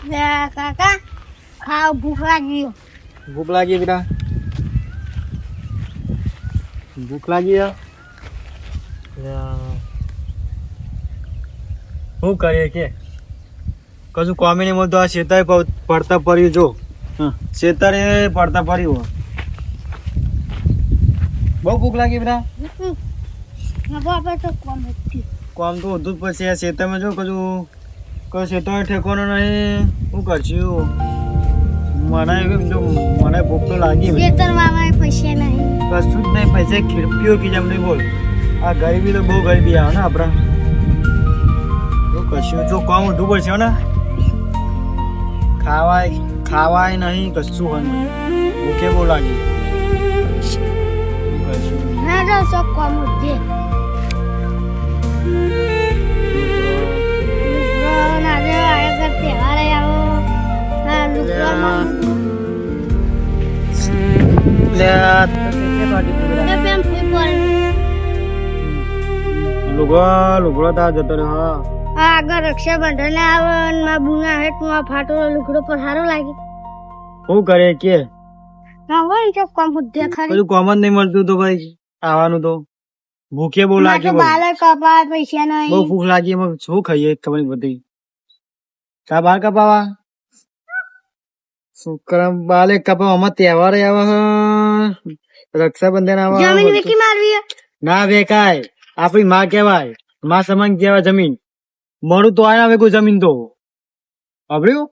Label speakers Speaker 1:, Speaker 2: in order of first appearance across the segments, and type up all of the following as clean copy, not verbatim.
Speaker 1: કાકા ખાવ ભૂખ લાગી
Speaker 2: ભૂખ લાગી બેટા ભૂખ લાગી શું કરીએ કે કશું કોમી નહીં મળતું આ શેતારે પડતા પડ્યું જો શેતારે પડતા પડ્યું બહુ ભૂખ લાગી બેટા કોમ તો વધુ જ પછી આ શેતામાં જો કશું શેતારે ઠેકવાનો નહીં શું કરશું મને ભૂખ તો લાગી
Speaker 1: પૈસા નહીં
Speaker 2: કશું જ નહીં પૈસા ખીડપીઓ કી જેમ નહીં બોલ આ ગરીબી તો બહુ ગરીબી આવે ને આપણા શું કશું જો કામ ઊંધું પડશે ને ખાવાય નહીં કશું હોય ભૂખે બહુ લાગી લુગડો તા જતો રહ્યો
Speaker 1: આગળ રક્ષાબંધન આવે ને મારા બુના હેઠમાં ફાટો લુગડો પર સારું લાગે
Speaker 2: શું કરે કે
Speaker 1: ના હોય તો કોમ બુદ્ધિ ખરી
Speaker 2: બધું કોમન નહીં મળતું તો ભાઈ આવવાનું તો ભૂખે બહુ લાગે
Speaker 1: બાલે કપા પૈસા નહીં
Speaker 2: બહુ ભૂખ લાગી એમાં શું ખાઈએ ખબર નહીં બધી કા બાલ કપાવા શું કરમ બાલે કપાવા આમાં તહેવાર આવે રક્ષાબંધન આવે
Speaker 1: જમીન વેકી મારવી
Speaker 2: ના વેકાય આપણી માં કેવાય માં સમાન કેવાય જમીન મળું તો આ આવે કોઈ જમીન તો અભર્યું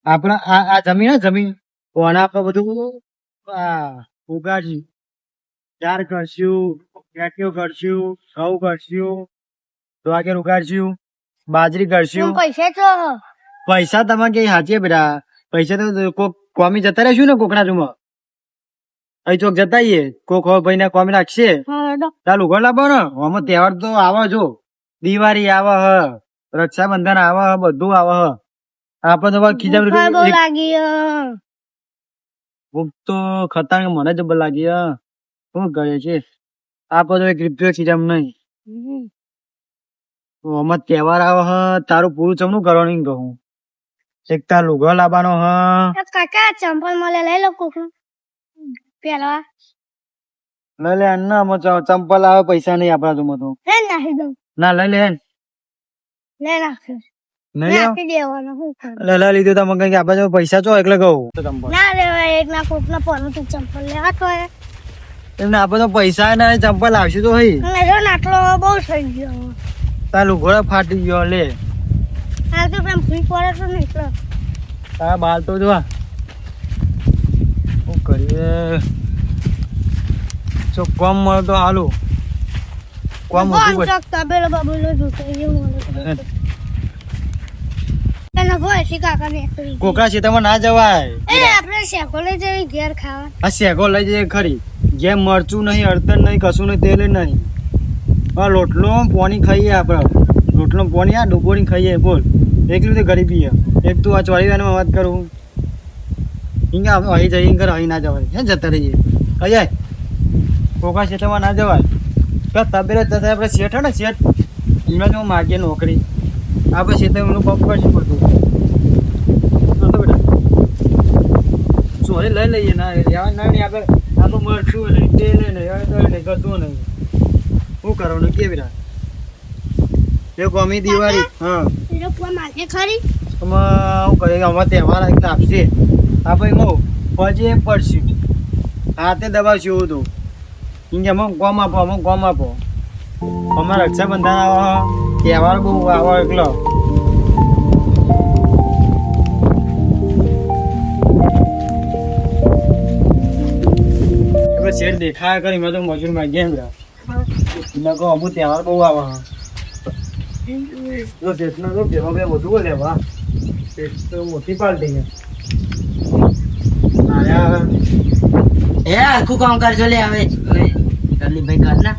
Speaker 2: આપણા આ જમીન જમીન કોના આપણે બધું ઉગાડશું ચાર કરશું કેટીઓ કરશું ઘઉં કરશું દ્વાકેર ઉગાડશું બાજરી કરશું પૈસા તમારે કઈ સાચીએ બેટા પૈસા તો કોક કોમી જતા રહેશું ને કોકના રૂમમાં અહીં ચોક જતાઈએ કોક ભાઈ ને કોમી રાખશે ચાલુ ઘર લાવો ને આમાં તહેવાર તો આવે જો દિવાળી આવે હ રક્ષાબંધન આવે હ બધું આવે હ આપડે તો ખીજા ભૂખ તો ખતરનાક મને જબર લાગી શું કરે છે આપડે તો એક રૂપિયો ખીજામ નહીં આમાં તહેવાર આવે હ તારું પૂરું ચમનું કરવાનું કહું એક તાર લુગડો લાવવાનો હ
Speaker 1: કાકા ચંપલ મળે લઈ લો કોક પેલા
Speaker 2: લઈ લે ના ચંપલ આવે પૈસા નહીં આપડા તો ના લઈ લે લઈ લીધું તમે કઈ આપડે પૈસા ચો એટલે કહું
Speaker 1: ચંપલ લેવા તો
Speaker 2: એમને આપડે તો પૈસા ને ચંપલ આવશે તો
Speaker 1: આટલો બહુ થઈ ગયો
Speaker 2: તાર લુગડો ફાટી ગયો લે
Speaker 1: હાલ તો ફ્રી પડે તો નહીં
Speaker 2: તારા બાલ તો જોવા શું કરીએ જો કોમ મળે તો હાલું કોમ કોકરા ખેતરમાં ના જવાય
Speaker 1: આપણે શેકો લઈ જઈએ ઘેર ખાવા
Speaker 2: આ શેકો લઈ જઈએ ખરી ઘેર મરચું નહીં અડતર નહીં કશું નહીં તેલ નહીં હા લોટલો પોણી ખાઈએ આપડે રોટલો પોણી આ ડુબોરી ખાઈએ બોલ એટલી બધી ગરીબી એક તું આ ચોરી વાળામાં વાત કરું હિંગા અહીં જઈ કર અહીં ના જવાય હે જતા રહીએ કહીએ કોકા ક્ષેત્રમાં ના જવાય તબેલા જતા આપણે શેઠ ને શેઠ એમને હું માગીએ નોકરી આપણે ક્ષેત્ર એમનું પગ કરશું પડતું બેટા ચોરી લઈ લઈએ ના રહેવા ના નહીં આપણે આ તો મરચું નહીં તેલ નહીં નહીં કશું નહીં શું કરવાનું કે બેટા ગમી દિવાળી હા
Speaker 1: ખરી
Speaker 2: શું કરે અમારે તહેવાર આપશે આ ભાઈ મો પછી પડશું હાથે દબાવશું એવું તો કે અમે ગોમ આપો અમારે રક્ષાબંધન આવે તહેવાર બહુ આવે એકલો શેર દેખાયા કરી મેં તો મજૂર માં ગયા લગો અમુક તહેવાર બહુ આવે જો જેટલો તો ભેગો બે વધુ લેવા તો મોટી પાલટી
Speaker 3: એ આખું કામ કરજો લે હવે જલ્દી ભાઈ કર ના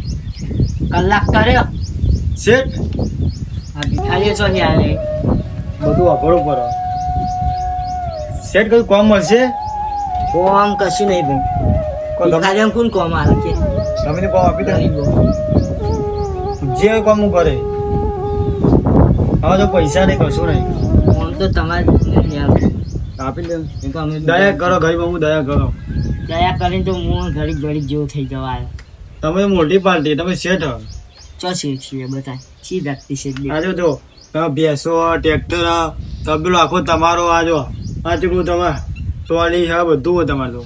Speaker 3: કલાક કર્યો
Speaker 2: શેઠ
Speaker 3: આ ભિખારીઓ છો ને આલે
Speaker 2: બધું અઘરો પડો શેઠ કઈ કોમ મળશે
Speaker 3: કોમ કશું નહીં ભાઈ ભિખારીઓ કોણ કોમ આવે છે
Speaker 2: તમે કોમ આપી દે જે કામ કરે હવે તો પૈસા નહીં કશું નહીં
Speaker 3: કોમ તો તો તમારે
Speaker 2: આપી દે
Speaker 3: એ તો અમે
Speaker 2: દયા કરો ગરીબ હું દયા કરો
Speaker 3: દયા કરીને તો હું ગરીબ ગરીબ જેવો થઈ જવા આવ્યો.
Speaker 2: તમે મોટી પાર્ટી તમે શેઠ હો.
Speaker 3: ચોસી છીએ બધા ચી જાતની છે જ
Speaker 2: આજો જો તમે ભેંસો ટ્રેક્ટર તબેલો આખો તમારો આજો આ ચૂકવું તમે ટોલી છે બધું હોય તમારે તો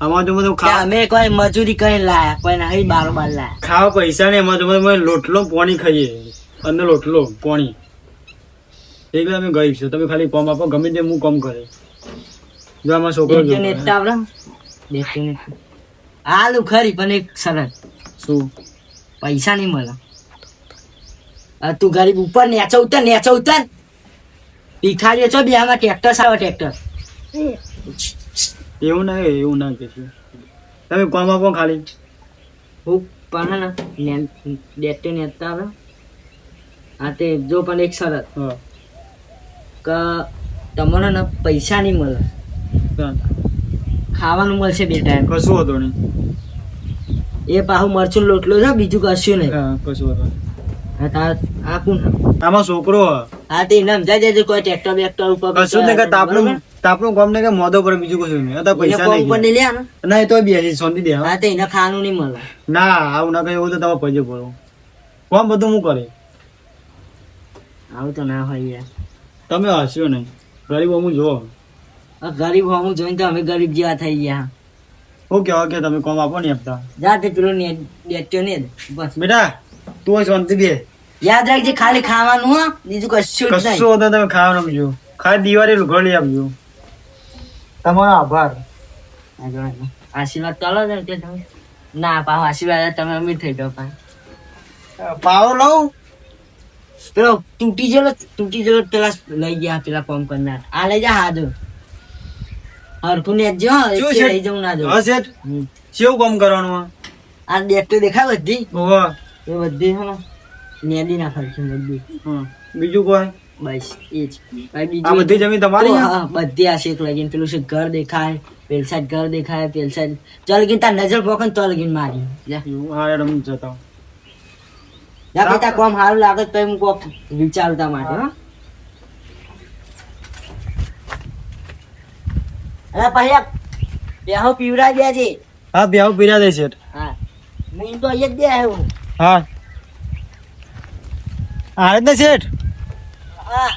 Speaker 2: આમાં તો બધું
Speaker 3: કે અમે કોઈ મજૂરી કરીને લાયા કોઈ નહીં બારોબાર લાયા.
Speaker 2: ખાવા પૈસા ને એમાં તો અમે લોટલો પાણી ખાઈએ અંદર લોટલો પાણી એટલે અમે ગરીબ છે તમે ખાલી કોમ આપો ગમે તે હું કોમ કરે જો આમાં છોકરો
Speaker 3: દેખજો ને એટલા આવડે? દેખજો ને. હાલું ખરી પણ એક સરળ
Speaker 2: શું
Speaker 3: પૈસા નહીં મળે. હવે તું ગરીબ ઉપર નેચો ઉતર ભિખારીઓ છો બે આમાં ટ્રેક્ટર સારો ટ્રેક્ટર
Speaker 2: એવું ના કે તમે કોમ આપો ખાલી
Speaker 3: હું પણ ને ડેટે નેતા આવે હા તે જો પણ એક શરત
Speaker 2: હા
Speaker 3: કે તમને ને પૈસા નહીં મળે ખાવાનું મળશે બે ટાઈમ.
Speaker 2: કશું હતો નહીં
Speaker 3: એ પાછું મરચું લોટલો છે બીજું કશું નહીં.
Speaker 2: હા કશું હતો
Speaker 3: હા તાર આ કોણ
Speaker 2: આમાં છોકરો
Speaker 3: હા તે એને સમજાય દેજો કોઈ ટ્રેક્ટર બેક્ટર ઉપર
Speaker 2: કશું જ નહીં કે તાપનું કામ નહીં કે મોદો પર બીજું કશું નહીં અત્યારે પૈસા
Speaker 3: ઉપર
Speaker 2: નહીં
Speaker 3: નહીં લે ને
Speaker 2: ના એ તો બેસી શાંતિ દે
Speaker 3: હા તે એને ખાવાનું નહીં મળે.
Speaker 2: ના આવું ના કહ્યું તો તમે પૈસે ભરો કોમ બધું હું કરે
Speaker 3: આવું તો ના હોય યાર.
Speaker 2: તમે હસ્યો નહીં ગરીબ હું જો
Speaker 3: આ ગરીબ હોવું જોઈને તો અમે ગરીબ જેવા થઈ ગયા.
Speaker 2: હું કહેવા કે તમે કોમ આપો નહીં આપતા
Speaker 3: જા તે પેલો ડેટ્યો ને બસ
Speaker 2: બેટા તું શાંતિ દે
Speaker 3: યાદ રાખજે ખાલી ખાવાનું હા બીજું કશું જ નહીં.
Speaker 2: કશું હતો તમે ખાવાનું આપજો ખાલી દિવાળી લુગડો લઈ આપજો તમારો આભાર
Speaker 3: આશીર્વાદ ચાલો ને એટલે તમે ના પાછો આશીર્વાદ તમે અમીર થઈ જાઓ પાછા.
Speaker 2: પાવર લઉં
Speaker 3: પેલો તૂટી ગયેલો પેલા લઈ ગયા પેલા કોમ કરનાર આ લઈ જા હાજો હરખું ને જો
Speaker 2: શું
Speaker 3: એટલે
Speaker 2: છે?
Speaker 3: લઈ જવું ના જો.
Speaker 2: હા શેઠ કેવું કામ કરવાનું આ?
Speaker 3: આ ડેટ તો દેખાય બધી
Speaker 2: ઓવા
Speaker 3: એ બધી હે ને નેદી ના ખર્ચી બધી
Speaker 2: હા બીજું કોઈ
Speaker 3: બસ એ જ ભાઈ
Speaker 2: આ બધી જમીન તમારી છે?
Speaker 3: હા બધી આ શેક લગીને પેલું છે ઘર દેખાય પેલ સાઈડ ઘર દેખાય પેલ સાઈડ ચાલ લગીને તાર નજર પોકન તો લગીને મારી જા
Speaker 2: એવું? હા યાર હું જતા હું.
Speaker 3: જા બેટા કોમ સારું લાગે તો હું કોક વિચારતા માટે હો. અરે પછી બેહો પીવડા દેજે.
Speaker 2: હા બે આવું પીરા દે શેઠ
Speaker 3: હા હું તો અહીંયા જ દે આવ્યો.
Speaker 2: હા હા ને શેઠ
Speaker 3: હા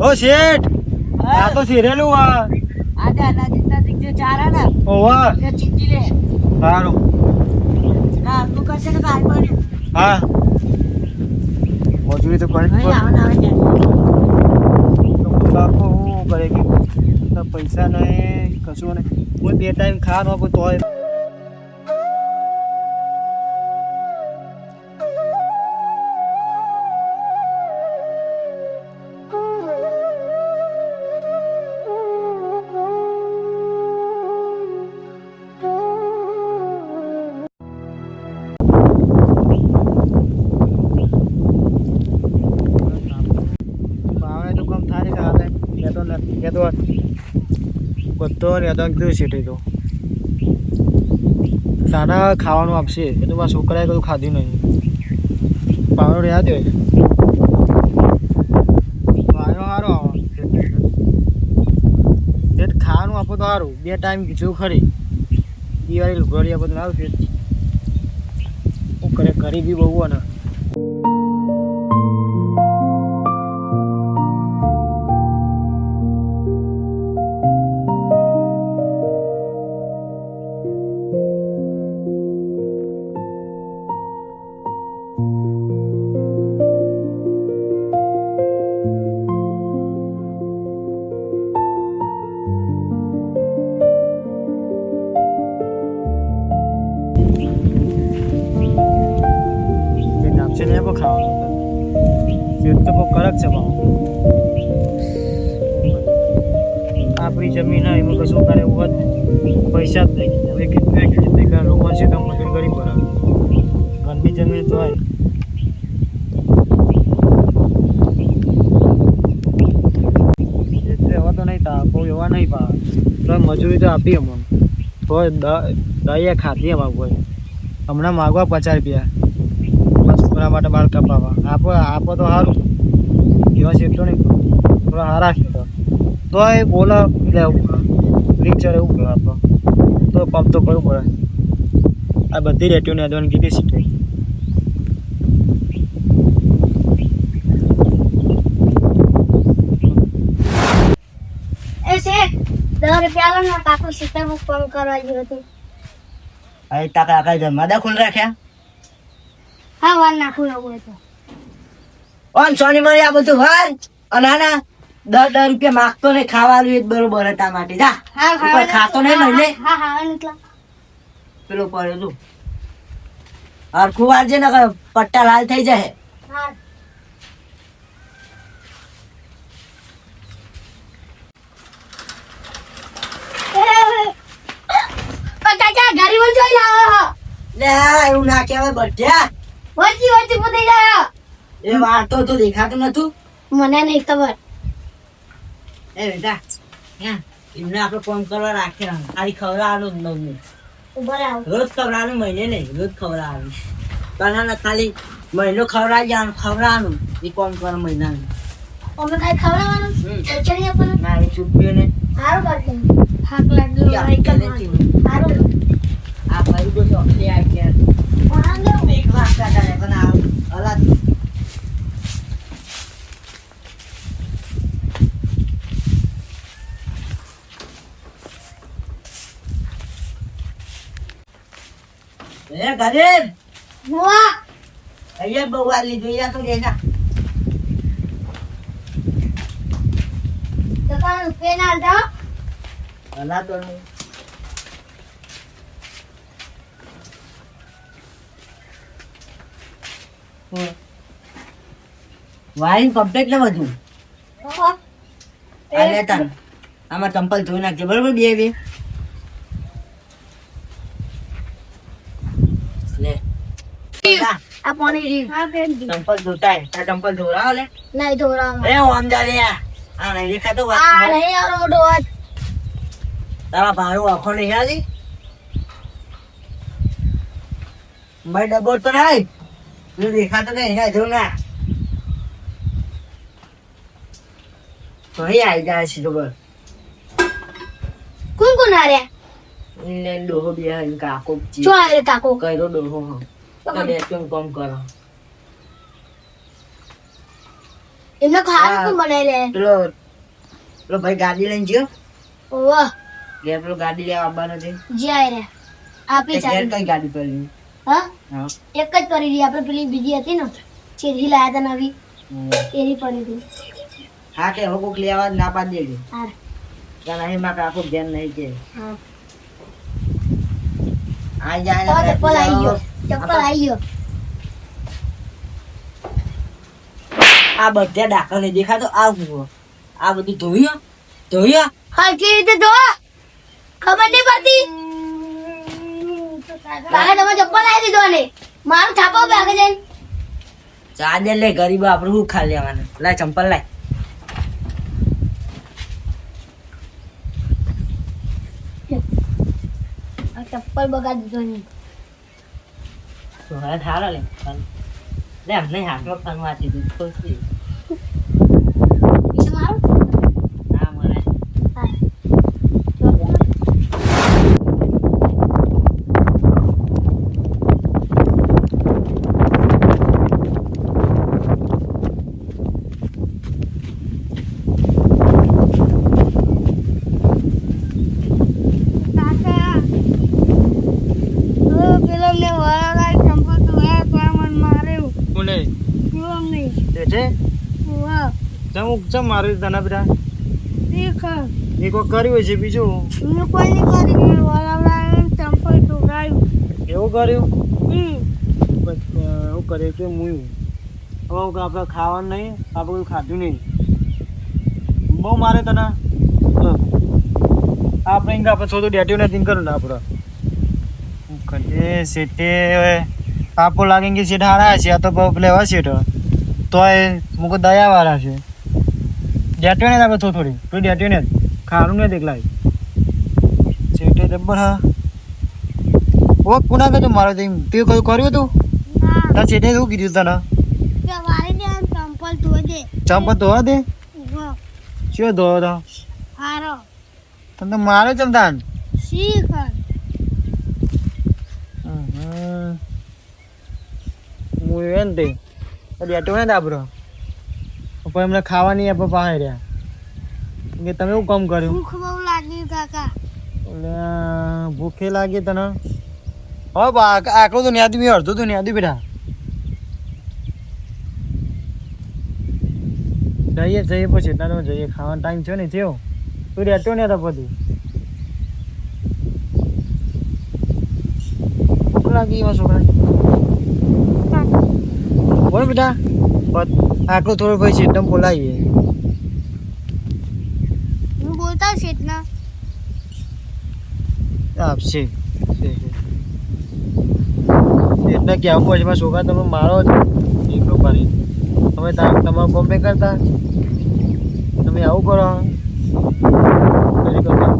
Speaker 2: ઓ શેઠ આ તો સિરેલું આ
Speaker 3: આજા નજીક જે ચારા ને
Speaker 2: ઓવા
Speaker 3: તે ચીટી લે.
Speaker 2: સારું
Speaker 3: હા તું કરશે ને કાલ પડે
Speaker 2: હા મજૂરી તો કરી
Speaker 3: નહીં આવે આવે છે.
Speaker 2: બાપુ શું કરે કે તો પૈસા નહીં કશું નહીં હું બે ટાઈમ ખાવાનું આપું તોય ભાવે તો કમ થાય કે હાલે કહેતો નથી કહેતો બધો રહેતો કીધું શેઠે તો સારા ખાવાનું આપશે એ તો મારા છોકરાએ કશું ખાધું નહીં પાવડો રહ્યા દે ભાઈઓ સારો આવો શેઠ ખાવાનું આપો તો સારું બે ટાઈમ કીધું ખરી દિવાળી લુગડી આપો તો સારું શેઠ શું કરે ગરીબી બહુ ને આપશે ને પણ ખાવાનું શેઠ તો બહુ કડક છે ભાવ આપણી જમીન હોય એમાં કશું કરે એવું હોત પૈસા જ નહીં હવે કેટલા લોકો છે તો મજૂર કરી પડે ઘરની જમીન તો હોય એટલે એવા તો નહીં તા બહુ એવા નહીં પા તો મજૂરી તો આપી અમને તો દયા ખાધી અમારે કોઈ હમણાં માગવા 50 રૂપિયા બસ થોડા માટે બાળ કપાવા આપો તો સારું એવા શેઠો નહીં થોડા સારા શેઠો તો એ બોલા લેવું પડે રિક્ષા એવું પડે આપણે તો પંપ તો કરવું પડે આ બધી રેટીઓને અડવાની કેટલી સીટ હોય
Speaker 1: એ શેઠ 10 રૂપિયા લો ને કાકુ સીતા બુક ફોન કરવા ગયો હતો
Speaker 3: હવે તાકા આખા જમાદા ખુલ રાખ્યા
Speaker 1: હા વાર નાખું એવું તો
Speaker 3: ઓન સોની મળી આ બધું વાર અને આના 10 રૂપિયા માગતો ને ખાવાનું એ જ બરોબર હતા માટે જા
Speaker 1: હા
Speaker 3: ઉપર ખાતો નહીં મહિને
Speaker 1: હા હા નીકળા
Speaker 3: પેલો પડ્યો તું હરખું વાર છે ને કે પટ્ટા લાલ થઈ જાય
Speaker 1: હા કાકા ગાડી વળ જોઈ લાવો
Speaker 3: લે એવું ના કહેવાય બઢિયા
Speaker 1: વચ્ચે વચ્ચે પૂછી જાય
Speaker 3: એ વાર્તો તો દેખાતું નતું
Speaker 1: મને નહીં ખબર
Speaker 3: એ બેટા હે એમને આપણે ફોન કરવા રાખ્યા ખાલી ખવડાવવાનું જ નવું
Speaker 1: ઉભા રહો
Speaker 3: રોજ ખવડાવવાનું મહિને નહીં રોજ ખવડાવવાનું તને ખાલી મહિનો ખવડાવવાનું એ કોમ કરે મહિનાનું
Speaker 1: અમે કઈ ખવડાવવાનું ચચડી આપણને
Speaker 3: ના એ ચૂપ્યો ને
Speaker 1: સારું કાઢી થાક લાગ્યો સારું
Speaker 3: આ ભાઈ તો ચોકલી આ ગયા એક વાગતા કરે પણ આ અલગ એ ગરીબ
Speaker 1: હુઆ
Speaker 3: અહીંયા બહુ વાર લીધું અહીંયા તો લેજા
Speaker 1: દુકાન રૂપિયા ના દો
Speaker 3: અલા તો નહીં વાઈન કમ્પ્લીટ ને બધું આ લેતા આમાં ચંપલ ધોઈ નાખજે બરોબર બે લે
Speaker 1: આ પાણી રી હા બેન
Speaker 3: ચંપલ ધોતા હે ચંપલ ધોરાવ લે
Speaker 1: નહીં ધોરામાં
Speaker 3: એ ઓમ જા લે આ નહીં દેખાતો
Speaker 1: આ
Speaker 3: વાત
Speaker 1: નહીં આવડો મોટો વાત
Speaker 3: તારા ભાઈ આખો નહીં આલી ભાઈ ડબ્બો તો નહીં તું દેખાતો નહીં ના જો ના તો અહીં આવી જાય છે ખબર
Speaker 1: કોણ કોણ આરે
Speaker 3: ને ડોહો બે હન કાકો
Speaker 1: જો આરે કાકો
Speaker 3: કઈરો ડોહો હ તો બે કેમ કામ કરો
Speaker 1: એમને ખાવાનું કોણ બનાવી લે
Speaker 3: પેલો ભાઈ ગાડી લઈને ગયો
Speaker 1: ઓવા
Speaker 3: ઘેર પેલો ગાડી લેવા આવવાનો છે
Speaker 1: જાય રે આપી
Speaker 3: ઘેર
Speaker 1: ચાલી
Speaker 3: કઈ ગાડી કરી
Speaker 1: હા
Speaker 3: હા
Speaker 1: એક જ કરી દી આપણે પેલી બીજી હતી ને ચેરી લાયા હતા નવી એની પડી હતી
Speaker 3: હા કે હવે કોક લેવા ના પાડી દેજો
Speaker 1: હા
Speaker 3: કારણ અહીં માં કાકો ધ્યાન નહીં કે
Speaker 1: હા
Speaker 3: આ જાય
Speaker 1: ચપ્પલ આવી ગયો ચપ્પલ આવી ગયો
Speaker 3: આ બધા ડાકર ને દેખાતો આ હું આ બધું ધોયું
Speaker 1: હરકી રીતે ધો ખબર નહીં પડતી કાકા તમે ચપ્પલ આવી દીધો ને મારું છાપો ભાગે જઈને
Speaker 3: ચાદર લે ગરીબો આપણે શું ખા લેવાના લાય ચંપલ લાય
Speaker 1: આ ચપ્પલ બગાડી દીધો ને
Speaker 3: તો હવે થારો લે લે અમને હાથમાં ફરવા દીધું ખુશી
Speaker 1: પૈસા મારું
Speaker 3: ના મળે
Speaker 1: હા
Speaker 2: કોને તે છે ચમ મારું તને બધા એક વાર કર્યું છે બીજું એવું કર્યું એવું કર્યું કે હું હવે આપણે ખાવાનું નહીં આપણે કોઈ ખાધું નહીં બહુ મારે તને આપણે અહીં આપણે થોડું ડેટિવ નથી કરું ને આપણે કરીએ સેટે આપો લાગે કે સેટ હારા છે આ તો લેવા સેટ તો એ મુકો દયા વાળા છે ડેટિવ ને આપણે થોડી તું ડેટિવ ને ખારું ને દેખલાય સેટે જબ્બર હા ઓ કુના કે મારે તે કયું કર્યું તું ના સેટે શું કીધું તને
Speaker 1: ચંપલ ધોઈ દે
Speaker 2: ચંપલ ધોવા દે
Speaker 1: જો
Speaker 2: શું ધોવો તો
Speaker 1: હારો
Speaker 2: તને તો મારો ચમતાન
Speaker 1: શીખ
Speaker 2: હું એમ તે બેઠો ને દાબરો પણ એમને ખાવા નહીં આપે પાસે રહ્યા કે તમે એવું કામ કર્યું
Speaker 1: ભૂખ બહુ લાગી કાકા
Speaker 2: એટલે ભૂખે લાગી તને હવે આકડું તો ન્યાદી મેં અડધું તો ન્યાદી બેઠા જઈએ પછી એટલા જઈએ ખાવાનો ટાઈમ છે ને થયો તું રહેતો ને હતા પછી ભૂખ લાગી એમાં છોકરા બોલ બેટા આકડું થોડું પછી એકદમ બોલાવીએ
Speaker 1: હું બોલતા છું એટલા
Speaker 2: આપશે એટલે કે આવું પછી મારા છોકરા તમે મારો જ એકલો પાડી તમે તમારું કોમ નહીં કરતા તમે આવું કરો નથી કરતા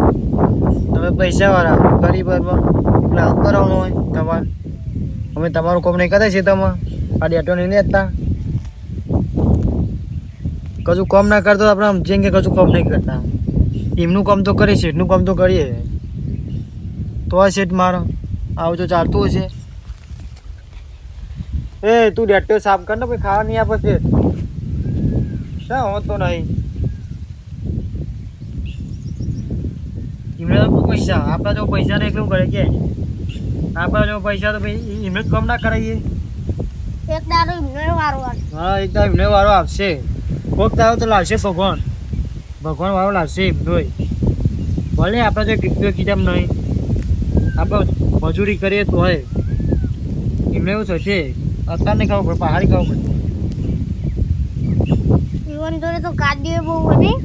Speaker 2: તમે પૈસાવાળા ગરીબ એટલે આવું કરવાનું હોય તમારે અમે તમારું કોમ નહીં કરતા છે તમે આ ડેટો નહીં લેતા કશું કામ ના કરતો આપણે સમજીએ કે કશું કામ નહીં કરતા એમનું કામ તો કરીએ શેઠનું કામ તો કરીએ તો આ શેઠ મારો આવું તો ચાલતું હશે એ તું ડેટો સાફ કર ને પછી ખાવા નહીં આપે શેઠ શા હોતો નહીં એમને તો પૈસા આપણા જો પૈસા ને એટલું કરે કે આપણા જો પૈસા તો ભાઈ એમને જ કામ ના કરાવીએ
Speaker 1: એક દાડો એમને વારો
Speaker 2: હા એકદમ એમને વારો આવશે કોક દાડો તો લાવશે ભગવાન વાળો લાવશે એમનોય ભલે આપણે તો કીધા નહીં આપણે મજૂરી કરીએ તો હોય એમને એવું થશે અત્યારે નહીં ખાવું પડે પહાડી ખાવું પડે
Speaker 1: જીવન જોડે તો કાઢીએ બહુ બધી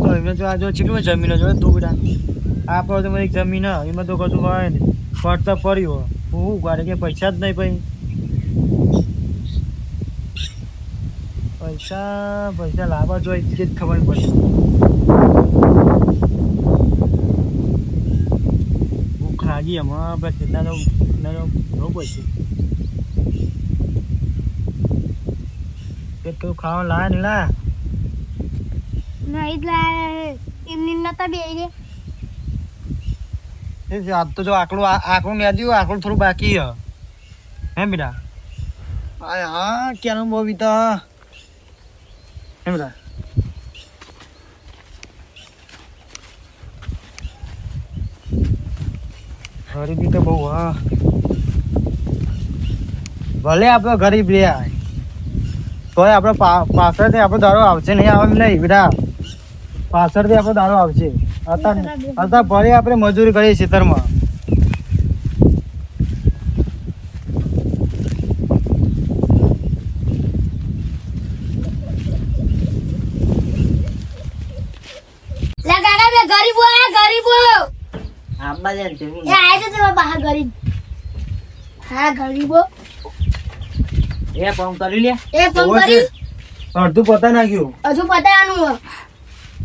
Speaker 2: તો એમને તો આ જો ચીકલું જમીન જોડે તું બેટા આપણે તો મારી જમીન એમાં તો કશું હોય ને પડતા પડ્યું હું કાઢે કે પૈસા જ નહીં ભાઈ પૈસા લાવવા જોઈએ જ ખબર પડશે ભૂખ લાગી એમાં આપણે કેટલા તો પડશે કેટલું ખાવા લાયા ને લા
Speaker 1: નહીં જ લાયા એમની નતા બે
Speaker 2: આજ તો જો આકડું મેં આકડું થોડું બાકી હે બેટા હા ક્યાંનો બહુ બીતા હે બેટા ગરીબી તો બહુ હા ભલે આપણે ગરીબ રહ્યા તોય આપણે પાછળથી આપણો દારો આવશે નહીં આવે નહીં બેટા પાછળથી આપણો દારો આવશે અત્યારે ભલે આપણે મજૂરી કરીએ ખેતરમાં
Speaker 1: ગરીબ હા ગરીબો
Speaker 3: એ ફોન કરી લે
Speaker 1: એ ફોન કરી
Speaker 2: અડધું પતા નાખ્યું
Speaker 1: હજુ પતાવાનું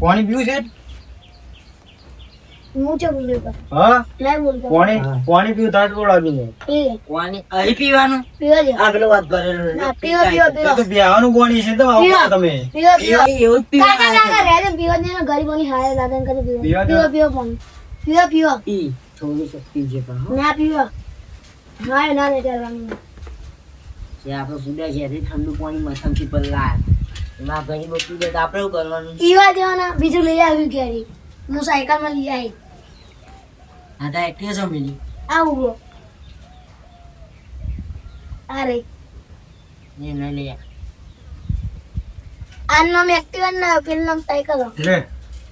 Speaker 2: પાણી પીવું છે
Speaker 1: હું છે બોલ્યો
Speaker 2: હા
Speaker 1: નહીં બોલતો
Speaker 2: પાણી પીવું તાટ બહુ લાગ્યું છે
Speaker 3: પાણી અહીં પીવાનું
Speaker 1: પીવો લે
Speaker 3: આગળ વાત કરેલું
Speaker 1: ના પીવો
Speaker 2: તો બ્યાહનું પાણી છે તો આવો તમે
Speaker 1: પીવો
Speaker 3: એવું જ
Speaker 1: કાકા
Speaker 3: પીવાનું
Speaker 1: કાકા રે પીવો ને ગરીબોની હારે દાદા કરે પીવો
Speaker 2: પીવો
Speaker 1: પીવો પીવો પાણી પીવો
Speaker 3: પી થોડું શક્તિ છે પણ
Speaker 1: ના પીવો હા ના રે ચાલવાનું
Speaker 3: જે આપણે સુડ્યા છે તે ઠંડુ પાણી મથમથી પલ્લા એમાં ગરીબો પીવે તો આપણે શું કરવાનું
Speaker 1: પીવા દેવાના બીજું લઈ આવ્યું ઘેરી હું સાયકલમાં લઈ આવી
Speaker 3: હા તો એકઠે જમેલી
Speaker 1: આવું બ્રો અરે
Speaker 3: એ નહીં લઈ
Speaker 1: આ નામ એક્ટિવા ના પેલું નામ સાયકલ
Speaker 2: લે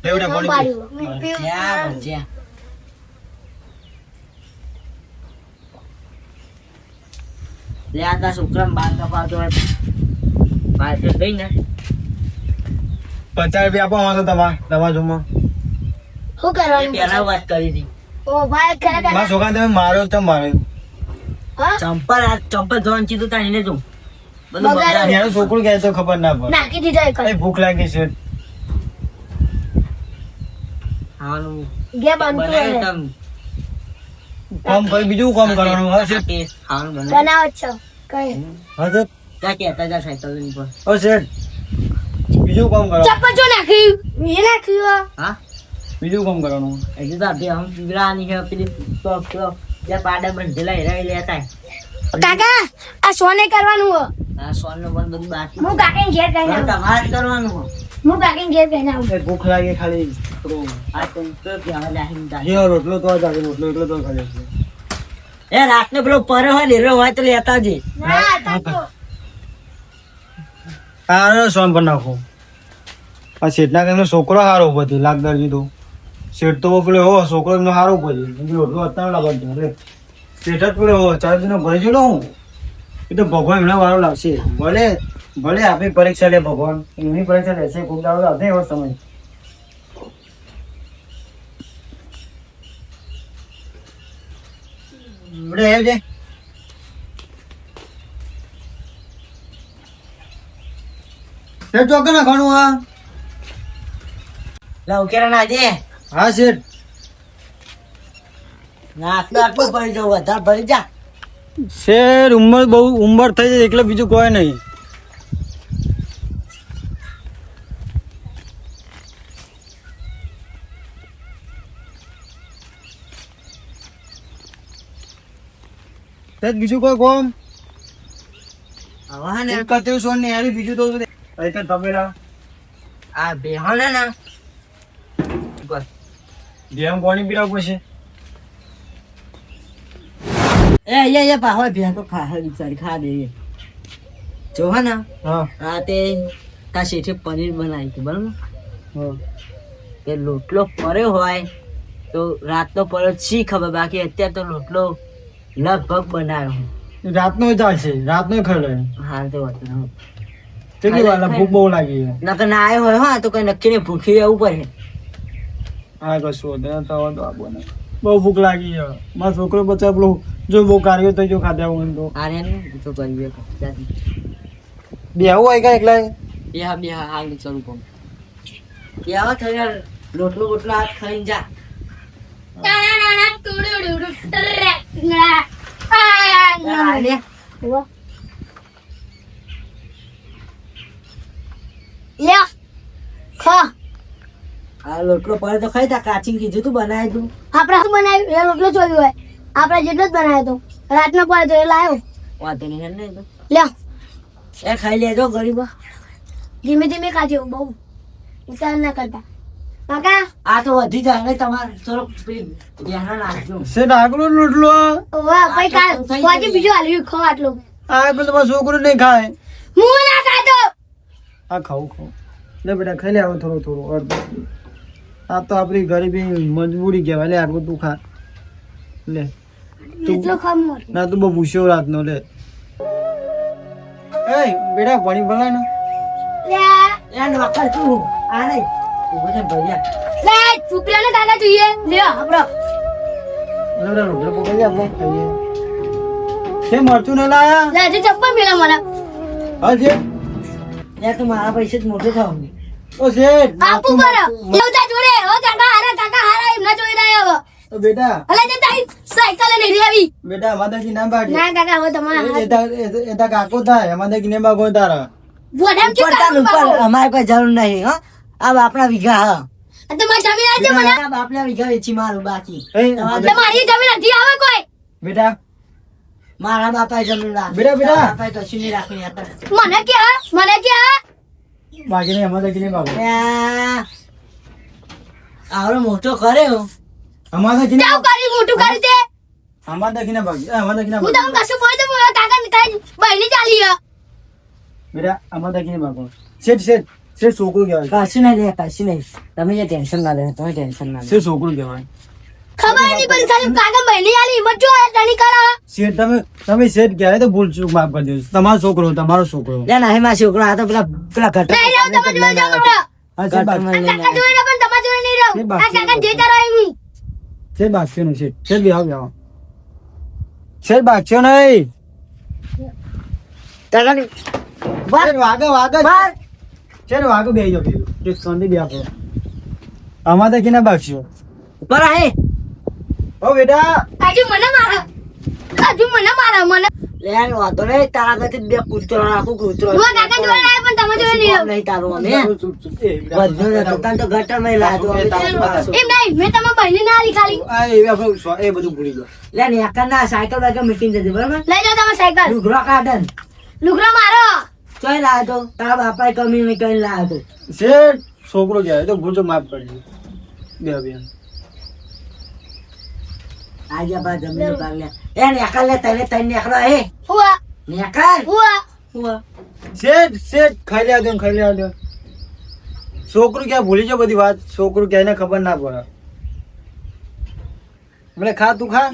Speaker 2: લેવડા પાણી પી.
Speaker 3: જ્યાં જ્યાં લે આ તા છોકરા બાર કપાવતો હોય બહાર તો ગઈ ને
Speaker 2: 50 રૂપિયા આપો તો દવા જોમાં
Speaker 1: શું કરવાનું
Speaker 3: પેલા વાત કરી હતી
Speaker 1: ઓ ભાઈ ખરેખર
Speaker 2: મારા છોકરાને તમે માર્યો તો માર્યો
Speaker 1: હા
Speaker 3: ચંપલ ધોવાનું કીધું તાણીને જો બધું
Speaker 1: બગાડ્યું.
Speaker 3: બગાડ્યું.
Speaker 2: એનું છોકરું કહે તો ખબર ના પડે
Speaker 1: નાખી દીધા એક
Speaker 2: એ ભૂખ લાગી છે
Speaker 3: ખાવાનું
Speaker 1: ગે બનતું
Speaker 3: બનાવ્યું
Speaker 1: હોય
Speaker 3: તમ.
Speaker 2: કામ કરી બીજું કામ કરવાનું હશે
Speaker 3: ખાવાનું બનાવ્યું.
Speaker 1: બનાવો જ છો કઈ
Speaker 2: હશે
Speaker 3: ત્યાં કહેતા જા સાયકલ લઈને પર.
Speaker 2: હશે બીજું કામ કરો
Speaker 1: ચપ્પલ જો નાખ્યું એ નાખ્યું
Speaker 3: હા
Speaker 2: બીજું કામ કરવાનું
Speaker 3: હજુ તો બે હમ પીવડાની છે પેલી તો જે પાડા બંધેલા હેરાઈ લેતા
Speaker 1: કાકા આ સોને કરવાનું હો
Speaker 3: આ સોનનું બંધ બધું બાકી
Speaker 1: હું કાકાને ઘેર કહીને આવું
Speaker 3: તમારે જ કરવાનું હો.
Speaker 1: હું કાકાને ઘેર કહીને આવું
Speaker 2: એ ભૂખ લાગે ખાલી થોડું
Speaker 3: આ તો તો ત્યાં લાહીને જાય.
Speaker 2: જે રોટલો તો જાગે રોટલો એટલો તો ખાલી
Speaker 3: એ રાતનો પેલો પરો હોય લેરો હોય તો લેતા જઈએ.
Speaker 1: ના તાતો
Speaker 2: આ સોન પર નાખો આ શેઠના ઘરનો છોકરો હારો પછી લાગદાર દીધો શેઠ તો પેલો હો છોકરો એમનો હારો પછી રોટલો અત્યારે લાગતો રે શેઠ જ પેલો ચાર દિનો ભરી જોડો હું એ તો ભગવાન એમના વારો લાવશે ભલે ભલે આપણી પરીક્ષા લે ભગવાન એમની પરીક્ષા લેશે ખૂબ દાડો આવશે એવો સમય બડે એમ છે શેઠ ચોકે નાખવાનું આ
Speaker 3: લા ઉકેરા ના દે
Speaker 2: હા શેઠ
Speaker 3: ના આટલું ભરી જાવ વધારે ભરી જા.
Speaker 2: શેર ઉંમર બહુ ઉંમર થઈ જાય એટલે બીજું કોઈ નહીં બીજું કોઈ કોમ
Speaker 3: હવે ને
Speaker 2: કત્યું સોન ને યારી બીજું તો અહીં તબેલા
Speaker 3: આ બેહો ને ના બસ
Speaker 2: જેમ કોની પીરાવ પડશે
Speaker 3: એ પાહો ભેં તો ખા બિચારી ખા દે જો હે ને
Speaker 2: હા
Speaker 3: રાતે તા શેઠે પનીર બનાવી હતી બરાબર
Speaker 2: હા
Speaker 3: તે લોટલો પડ્યો હોય તો રાતનો પડ્યો શી ખબર બાકી અત્યારે તો લોટલો લગભગ બનાવ્યો.
Speaker 2: રાતનો ચાલશે રાતનો ખરે
Speaker 3: હા તો વાત ના.
Speaker 2: કેટલી વાર ભૂખ બહુ લાગી છે
Speaker 3: ના તો ના આવ્યો હોય હા તો કઈ નક્કી ને ભૂખી રહેવું પડે.
Speaker 2: હા કશું વધારે થવા તો આપો ને બહુ ભૂખ લાગી છે મારો છોકરો બચ્ચા પેલો જો બહુ કાર્યો થઈ ગયો ખાધા હું તો
Speaker 3: આ રે ને તો કરીએ
Speaker 2: બે આવું હોય કા એકલા
Speaker 3: બે હાલ ચાલુ કોમ બે આવો થઈ લોટલો બોટલો હાથ ખાઈને જા.
Speaker 1: ના ના ના તુડુડુડુ ટ્રેક
Speaker 3: આ લે.
Speaker 1: લ્યો ખા
Speaker 3: આ લોટલો પડે તો ખાઈ તા કાચી કીધું તું બનાવી તું
Speaker 1: આપણે શું બનાવ્યું એ રોટલો ચોર્યો હોય આપણે જેટલો જ બનાવ્યો તો રાતનો પડે તો એ લાવ્યો
Speaker 3: વાતે નહીં ને તો
Speaker 1: લ્યો
Speaker 3: એ ખાઈ લેજો ગરીબો.
Speaker 1: ધીમે ધીમે ખાજો બહુ વિચાર ના કરતા કાકા
Speaker 3: આ તો વધી જાય ને તમારે થોડુંક ધ્યાન રાખજો.
Speaker 2: શેઠ આગળ લૂટલો
Speaker 1: વાહ ભાઈ કાલ પછી બીજું હાલ્યું ખો આટલું
Speaker 2: આ પેલો તમારો છોકરો નહીં ખાય
Speaker 1: હું ના ખાતો
Speaker 2: આ ખાવું લે બેટા ખાઈ લે આવો થોડું થોડું અડધું આ તો આપણી ગરીબી મજબૂરી કહેવાય લે આટલું તું ખા લે
Speaker 1: એટલો ખમ મોર
Speaker 2: ના તું બહુ ભૂસ્યો રાતનો લે એ બેટા પાણી ભલાય ને
Speaker 1: લે
Speaker 3: એ નોકર તું આ નહીં ઉભો છે ભૈયા.
Speaker 1: લે છોકરાને દાદા જોઈએ લ્યો આપણો
Speaker 2: બેટા રોટલો પકડી આપણે ખાઈએ કેમ મરચું ન લાયા
Speaker 1: લે જે ચપ્પલ મેલા મારા
Speaker 2: હા છે
Speaker 3: યાર તું મારા પૈસે જ મોટો થાવ ને.
Speaker 2: ઓ શેઠ
Speaker 1: આપું કરો લેવતા જોડે ઓ કાકા હારા એમના જોઈ રહ્યા હવે
Speaker 2: બેટા
Speaker 1: અલે જે તારી સાયકલ નહીં લેવી
Speaker 2: બેટા માતાજી નામ પાડી
Speaker 1: ના કાકા હવે તમારા
Speaker 2: એતા કાકો થાય માતાજી ને બાગો તારા
Speaker 1: બોડમ કે
Speaker 3: ઉપર તાર ઉપર અમારે કોઈ જરૂર નહીં હો. આ બાપના વીઘા હા
Speaker 1: તમારી જમીન આજે મને
Speaker 3: આ બાપના વીઘા વેચી મારું બાકી
Speaker 2: એ
Speaker 1: તમારી જમીન નથી આવે કોઈ
Speaker 2: બેટા
Speaker 3: મારા બાપાએ જમીન રાખી.
Speaker 2: બેટા, બેટા.
Speaker 3: તારા બાપાએ કશું નહીં રાખ્યું યાર.
Speaker 1: મને કે
Speaker 2: બાકી માતાજી ને બાગો
Speaker 3: આ આવડો મોટો કર્યો
Speaker 2: અમાતાજી ને
Speaker 1: જાવ કરી મોટું કરી દે
Speaker 2: અમાતાજી ને બાગો અમાતાજી ને
Speaker 1: હું
Speaker 2: બાગો
Speaker 1: તમને કશું બોલ દે હું કાકા ને કઈ બહેની ચાલી હે
Speaker 2: બેટા અમાતાજી ને બાગો શેઠ શેઠ શેઠ છોકરું કહેવાય
Speaker 3: કશું નહીં રે કશું નહીં. તમે જે ટેન્શન ના લે તમે ટેન્શન ના લે.
Speaker 2: શેઠ છોકરું કહેવાય
Speaker 1: ખબર નહીં પડી ખાલી કાકા બહેની ચાલી હિંમત જો ટણી કરા
Speaker 2: શેઠ તમે શેઠ કહેવાય તો ભૂલ ચૂક માફ કરી દેજો તમારો છોકરો
Speaker 3: લે નહીં માં છોકરો આ તો પેલા ઘટા
Speaker 1: નહીં રહો તમે જોઈ જાવ હમણાં
Speaker 2: હા શેઠ બાગ
Speaker 1: આ કાકા જોઈ રહ્યા પણ તમારે જોઈ નહીં રહો આ કાકા જેતા રહો એમ
Speaker 2: શેઠ બાગશે નું શેઠ બી આવ શેઠ બાગશે નહીં શેઠ વાગે શેઠ વાગે બે જાવ એક સંધી બે આપો અમાતાજી ને બાગશો
Speaker 3: ઉપર આય
Speaker 2: ઓ બેટા
Speaker 1: હજુ મને મારો મને
Speaker 3: લે આ વાંધો નહીં, તારા ઘરથી બે કૂતરો રાખું, કૂતરો
Speaker 1: હું કાકા જોડે આવ્યો પણ તમે જોડે નહીં આવ્યો.
Speaker 3: નહીં તારું અમે બધું નતું. તને તો ગટરમાં ય લાગ્યું. અમે તારું
Speaker 1: એમ નહીં મેં તમારા ભાઈને ના આલી ખાલી
Speaker 2: એ બધું ભૂલી ગયો.
Speaker 3: લે નેકર ના સાયકલ વાગે મીટિંગ જતી બરાબર.
Speaker 1: લઈ જાઓ તમે સાયકલ
Speaker 3: લુગડો કાઢન
Speaker 1: લુગડો મારો
Speaker 3: ચોય લાવ્યો તો તારા બાપાએ કમી નહીં કરીને લાવ્યો તો.
Speaker 2: શેઠ છોકરો જાય તો ભૂલ તો માફ કરજો. બે
Speaker 3: આજે બા જમીન ભાગ લે એ નેકર લે તને તને નેકરો હે
Speaker 1: હુઆ
Speaker 3: નેકર
Speaker 1: હુઆ
Speaker 2: શેઠ ખાઈ લેવા દો. છોકરું ક્યાં ભૂલી જાવ બધી વાત. છોકરું ક્યાંય ખબર ના પડે. મને ખા તું ખા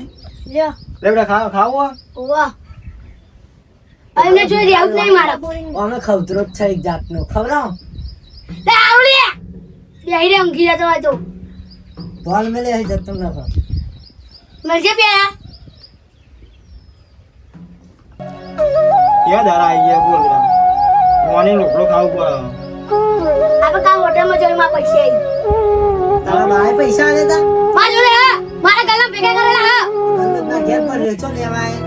Speaker 1: લ્યો
Speaker 2: લે બેટા ખાવું
Speaker 1: હુઆ અમને જોઈ રહ્યા જ નહીં મારા
Speaker 3: અમે ખવતરો જ છે એક જાતનો ખવડાવ
Speaker 1: લે આવલી બેહી રે ઊંઘી જતો હોય તો
Speaker 3: બોલ મેલે હે જતો ના ખા
Speaker 1: મરજે બે
Speaker 2: યાદ આવી ગયા બોલ બેટા. મને લોકડો ખાવું પડે.
Speaker 1: આપણે કાલ હોટલમાં જઈને માં પૈસા આવી
Speaker 3: તારા બાએ પૈસા આલે તા
Speaker 1: મારા જોડે હા મારા ગલ્લા ભેગા કરેલા હા
Speaker 3: ના ઘેર પર રેચો લેવાય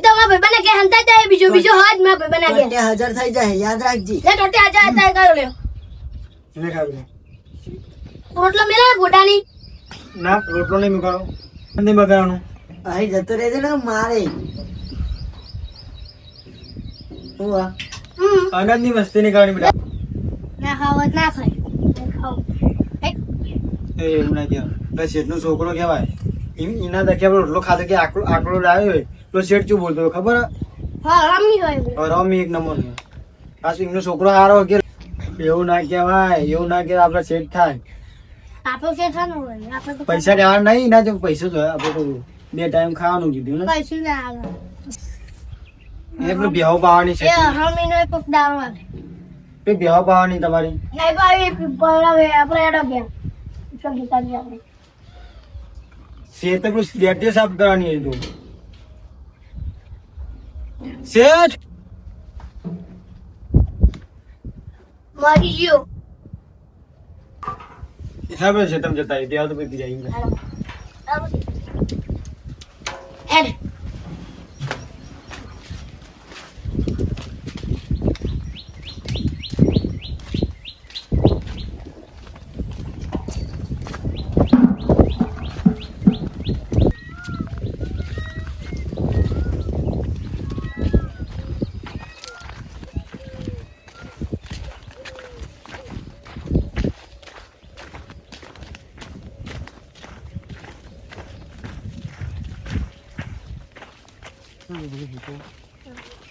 Speaker 1: તો મારા ભાઈબંધને કે હંતા જાય બીજો હાથ મારા ભાઈબંધને કે
Speaker 3: 20,000 થઈ જાય યાદ રાખજી.
Speaker 1: લે ટોટે આજા કરો લ્યો
Speaker 2: એને ખાવું
Speaker 1: રોટલો મેલા ગોટાની
Speaker 2: ના રોટલો નહીં મુકાવો. નહીં બગાડવાનું.
Speaker 3: અહીં જતો રહેજે ને મારે હું આ
Speaker 2: અનાજની મસ્તી નહીં કરવાની બેટા.
Speaker 1: ના ખાવત ના ખાય ખાવ
Speaker 2: એ એવું ના કહેવાય. એટલે શેઠનો છોકરો કહેવાય. એના તકે આપણે રોટલો ખાધો કે આકડો લાવ્યો હોય તો શેઠ શું બોલતો હોય ખબર?
Speaker 1: હા રમી હોય
Speaker 2: રમી એક નંબર નો. પાછું એમનો છોકરો સારો કે એવું ના કહેવાય. એવું ના કહેવાય. આપડે શેઠ થાય.
Speaker 1: આપણો કે ખાનો હોય આપણે તો
Speaker 2: પૈસા દેવાના નહીં ના તો પૈસા જ હોય. આપણે તો 2 ટાઈમ ખાવાનું કીધું ને.
Speaker 1: પૈસા ના આવે
Speaker 2: એ પેલું બેહો પાવાની છે.
Speaker 1: એ રમીનો એક દારો આવે
Speaker 2: એ બેહો પાવાની તમારી.
Speaker 1: નહીં ભાઈ પડાવે આપણે એડા બે સંગીતા ની આપણે
Speaker 2: શેઠ તો પેલું સ્લેટ સાફ કરવાની હતી. શેઠ
Speaker 1: મારી ગયો
Speaker 2: સાહેબ છે તમે જતા ત્યાં તો પછી જાય.
Speaker 1: હેડ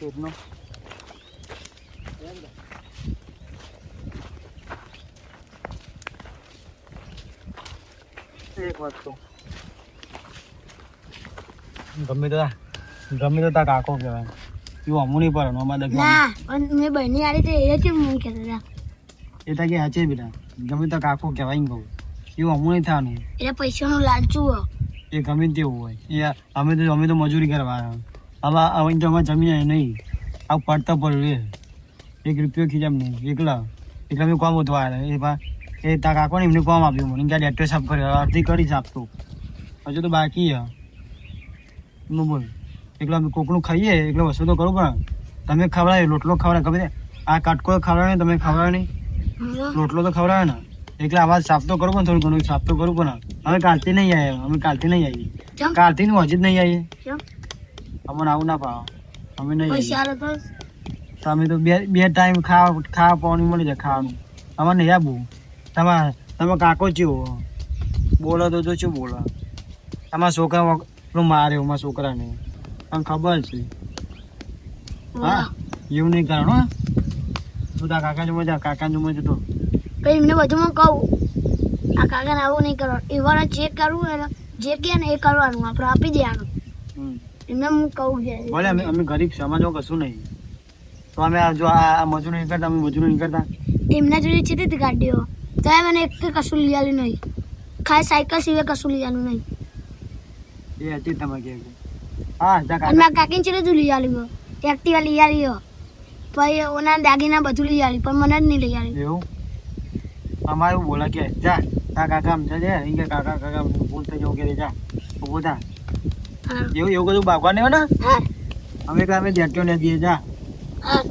Speaker 2: શેઠનો એક વાત તો ગમે તો તા કાકો કહેવાય. એવું અમું નહીં પડે અમારે
Speaker 1: ના પણ મેં બહેની આડી તો એ છે મને કહેતા
Speaker 2: એ તા કે હાચે બેટા ગમે તો કાકો કહેવાય ને કહું. એવું અમું નહીં થવાનું.
Speaker 1: એટલે પૈસાનું લાલચું હોય
Speaker 2: એ ગમે તેવું હોય. એ અમે તો મજૂરી કરવા હવે તો અમારે જમીન નહીં. આ પડતા પડે 1 રૂપિયો ખીજામ નહીં એકલા અમે કામ ઉતવા એ તા કાકો ને એમને કામ આપ્યું મને ક્યાં ડેક્ટર સાફ કર્યો અડધી કરી સાફ તો હજુ તો બાકી હું બોલ એકલા અમે કોકનું ખાઈએ એટલે વસ્તુ તો કરવું પડે. તમે ખવડાવે રોટલો ખવડાવે ગમે આ કટકો ખવડાવે તમે ખવડાવે નહીં રોટલો તો ખવડાવે ને એટલે આવાજ સાફ તો કરવું ને થોડું ઘણું સાફ તો કરવું પણ અમે કાલથી નહીં આવીએ કાલથી નું હજી જ નહીં આવીએ. અમને આવું ના પાવો. અમે નહીં આવીએ. તમે તો બે ટાઈમ ખાવા પાણી મળી જાય ખાવાનું. અમારે નહીં આવું. તમે કાકો ચેવો બોલો તો શું બોલો. અમારા છોકરા પેલું મારે અમારા છોકરાને આમ ખબર છે. હા એવું નહીં કરવાનું. તું તારા કાકાને જમવા જતો
Speaker 1: પછી એમને બધું કહું આ કાકાને આવું નહીં કરવાનું એવાને ચેક કરવું એટલે જે કે ને એ કરવાનું આપણે આપી દેવાનું એમને હું કહું છે
Speaker 2: ભલે અમે ગરીબ સમાજો કશું નહીં તો અમે જો આ મજૂરી નહીં કરતા અમે મજૂરી નહીં કરતા.
Speaker 1: એમના જોડે છે તે ગાડીઓ તો મને એક કશું લઈ આલ્યું નહીં ખાલી સાયકલ સિવાય કશું લઈ આલ્યું નહીં.
Speaker 2: એ હતી તમે કે હા
Speaker 1: અને મારા કાકીને છે બધું લઈ આલ્યું એક્ટિવા લઈ આલ્યો પછી ઓના દાગીના બધું લઈ આલ્યું પણ મને જ નહીં લઈ આલ્યું.
Speaker 2: એવું અમારે એવું બોલા કે જા તા કાકા આમ છે એમ કે કાકા બોલતા જવું કે જા ઉભો થા. એવું બધું બાગવા નહીં હોય ને અમે કામે દેખતો ને દઈએ જા
Speaker 1: હા